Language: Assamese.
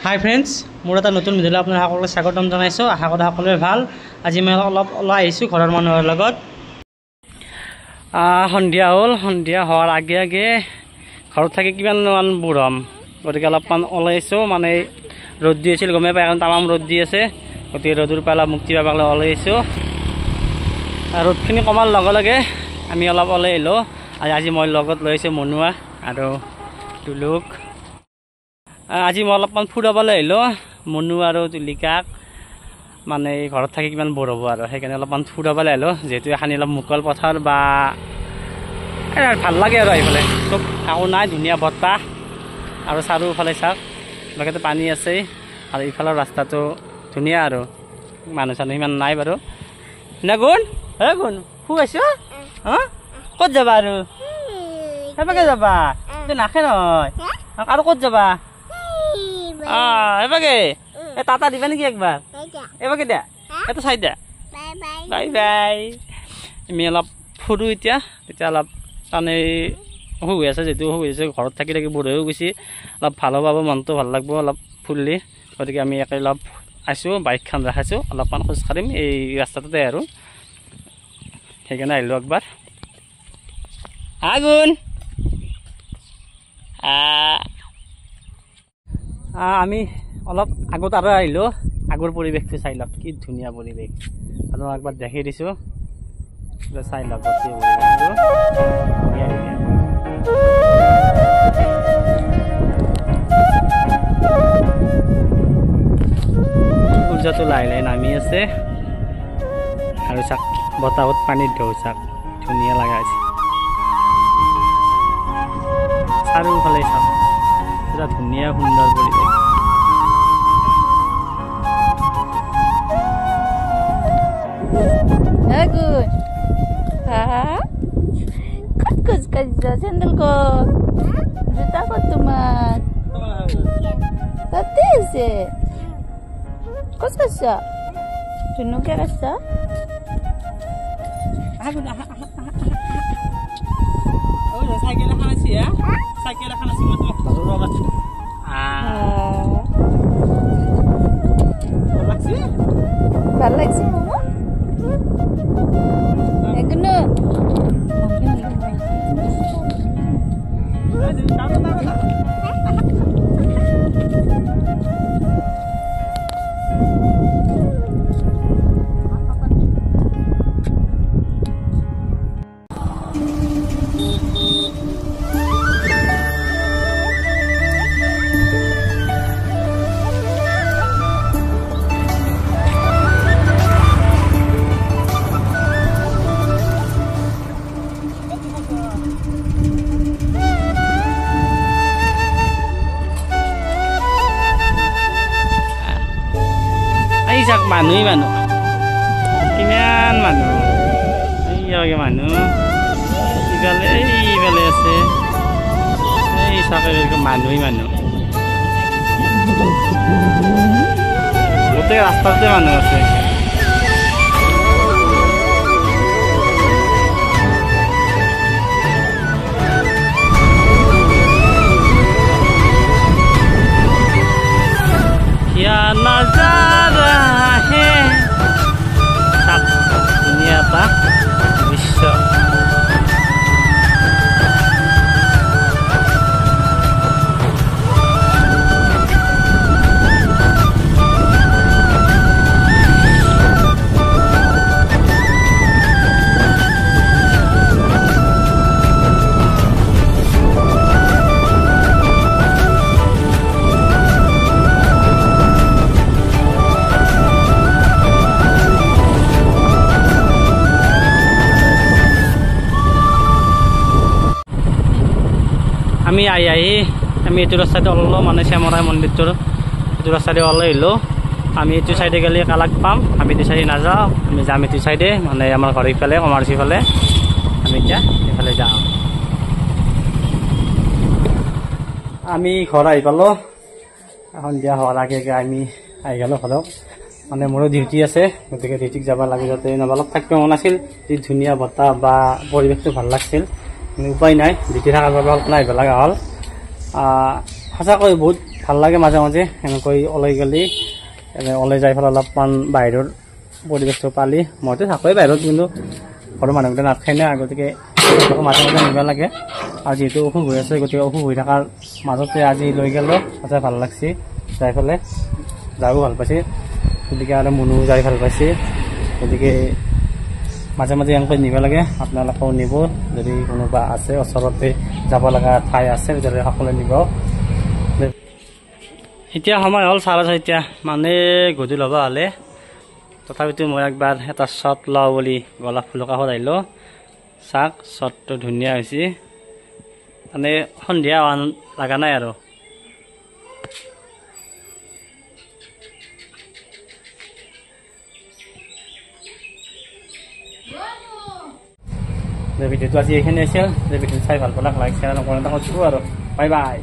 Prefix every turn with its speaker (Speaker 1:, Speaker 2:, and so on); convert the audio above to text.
Speaker 1: হাই ফ্ৰেণ্ডছ, মোৰ এটা নতুন ভিডিঅ'লৈ আপোনাক সকলোকে স্বাগতম জনাইছোঁ। আশা কৰোঁ সকলোৱে ভাল। আজি মই অলপ ওলাই আহিছোঁ ঘৰৰ মানুহৰ লগত। সন্ধিয়া হ'ল, সন্ধিয়া হোৱাৰ আগে আগে ঘৰত থাকি কিমানমান বোৰ হ'ম, গতিকে অলপমান ওলাই আহিছোঁ। মানে ৰ'দ দি আছিল, গমেই পাই, কাৰণ তামাম ৰ'দ দি আছে, গতিকে ৰ'দৰ পৰা অলপ মুক্তি পাবলৈ ওলাই আহিছোঁ। ৰ'দখিনি কমাৰ লগে লগে আমি অলপ ওলাই আহিলোঁ। আজি মই লগত লৈ আহিছোঁ মনুৱা আৰু তুলুক। আজি মই অলপমান ফুৰাবলৈ আহিলোঁ মনু আৰু তুলিকাক। মানে ঘৰত থাকি কিমান বৰ হ'ব আৰু সেইকাৰণে অলপমান ফুৰাবলৈ আহিলোঁ, যিহেতু এখানি অলপ মুকল পথাৰ বা ভাল লাগে আৰু এইফালে চব একো নাই, ধুনীয়া বতাহ আৰু চাৰিওফালে চাওক লগতে পানী আছে, আৰু ইফালৰ ৰাস্তাটো ধুনীয়া আৰু মানুহ চানুহ ইমান নাই বাৰু। না গুণ গুণ শু আছ ক'ত যাবা আৰু সেইভাগে যাবা নাখে নহয় আৰু ক'ত যাবা এবাগে টাটা দিবা নেকি একবাৰ এবাগে দিয়া এইটো চাই দিয়া বাই বাই। আমি অলপ ফুৰোঁ এতিয়া অলপ তাৰমানে শুই আছে, যিহেতু শুই আছে ঘৰত থাকি থাকি বৰ হৈ গৈছে, অলপ ভালো পাব, মনটো ভাল লাগিব অলপ ফুৰিলে। গতিকে আমি একে অলপ আছোঁ, বাইকখন ৰাখিছোঁ, অলপমান খোজকাঢ়িম এই ৰাস্তাটোতে আৰু সেইকাৰণে আহিলোঁ একবাৰ। আগুন আমি অলপ আগত আৰু আহিলোঁ, আগৰ পৰিৱেশটো চাই লওক, কি ধুনীয়া পৰিৱেশ। আৰু একবাৰ দেখি দিছোঁ, চাই লওক গোটেই পৰিৱেশটো ধুনীয়া ধুনীয়া। সূৰ্যটো লাহে লাহে নামি আছে, আৰু চাক বতাহত পানীত ঢৌ চাক ধুনীয়া লগা হৈছে। চাৰিওফালে চাওক পুৰা ধুনীয়া সুন্দৰ পৰিৱেশ।
Speaker 2: ক'ত খোজ কাঢ়িছ? চেণ্ডেল ক'ত? জোতা ক'ত তোমাৰ? তাতে আছে। খোজ কাঢ়িছ? ধুনুকে কাঢ়িছ?
Speaker 1: চাইকেল এখন আছে, চাইকেল এখন আছে, মই তোমাক ঘৰৰ লাগছে
Speaker 2: ভাল লাগছে মামা এগুলো
Speaker 1: চাওক মানুহেই মানুহ, কিমান মানুহ, এইভাগে মানুহ ইফালে এইফালে আছে, এই চাওক মানুহেই মানুহ, গোটেই ৰাস্তাতে মানুহ আছে। क्या नजारा है, दुनिया का दृश्य। আমি আমি এইটো ৰাস্তাতে ওলালোঁ, মানে শ্যামৰাই মন্দিৰটোৰ এইটো ৰাস্তাতে ওলাই আহিলোঁ। আমি এইটো চাইডে গ'লে কালাক পাম, আমি এইটো চাইডে নাযাওঁ, আমি যাম এইটো চাইডে, মানে আমাৰ ঘৰ ইফালে কমাৰ্চি ফালে, আমি এতিয়া এইফালে যাওঁ। আমি ঘৰ আহি পালোঁ, সন্ধিয়া হোৱাৰ আগে আগে আমি আহি গ'লোঁ ঘৰত। মানে মোৰো ডিউটি আছে, গতিকে ডিউটিত যাব লাগে, যাতে অলপ থাকিব মন আছিল, যি ধুনীয়া বতাহ বা পৰিৱেশটো ভাল লাগিছিল, উপায় নাই, ডিউটি থকাৰ বাবে অলপ আহিব লগা হ'ল। সঁচাকৈ বহুত ভাল লাগে মাজে মাজে এনেকৈ ওলাই গ'লে ওলাই যাই পেলাই অলপমান বাহিৰৰ পৰিৱেশটো পালি মইতো থাকোৱেই বাহিৰত কিন্তু ঘৰৰ মানুহকেইটা নাখায় না গতিকে মাজে মাজে নিব লাগে আৰু যিহেতু অসুখ হৈ আছে গতিকে অসুখ হৈ থকাৰ মাজতে আজি লৈ গ'লোঁ সঁচাই ভাল লাগছে যাই পেলাই যায়ো ভাল পাইছে গতিকে আৰু মনো যাই ভাল পাইছে গতিকে মাজে মাজে এনেকৈ নিব লাগে আপোনালোকেও নিব যদি কোনোবা আছে ওচৰতে যাব লগা ঠাই আছে তেতিয়াহ'লে সকলোৱে নিব এতিয়া সময় হ'ল 4:30 মানে গধূলি হ'ব হ'লে তথাপিতো মই একবাৰ এটা শ্বট লওঁ বুলি গোলাপ ফুলৰ কাষত আহিলোঁ চাওক শ্বটটো ধুনীয়া হৈছে মানে সন্ধিয়া লগা নাই আৰু ভিডিঅ'টো আজি এইখিনি আছিল ভিডিঅ'টো চাই ভাল পালে লাইক শ্বেয়াৰ নকৰিলে আৰু বাই বাই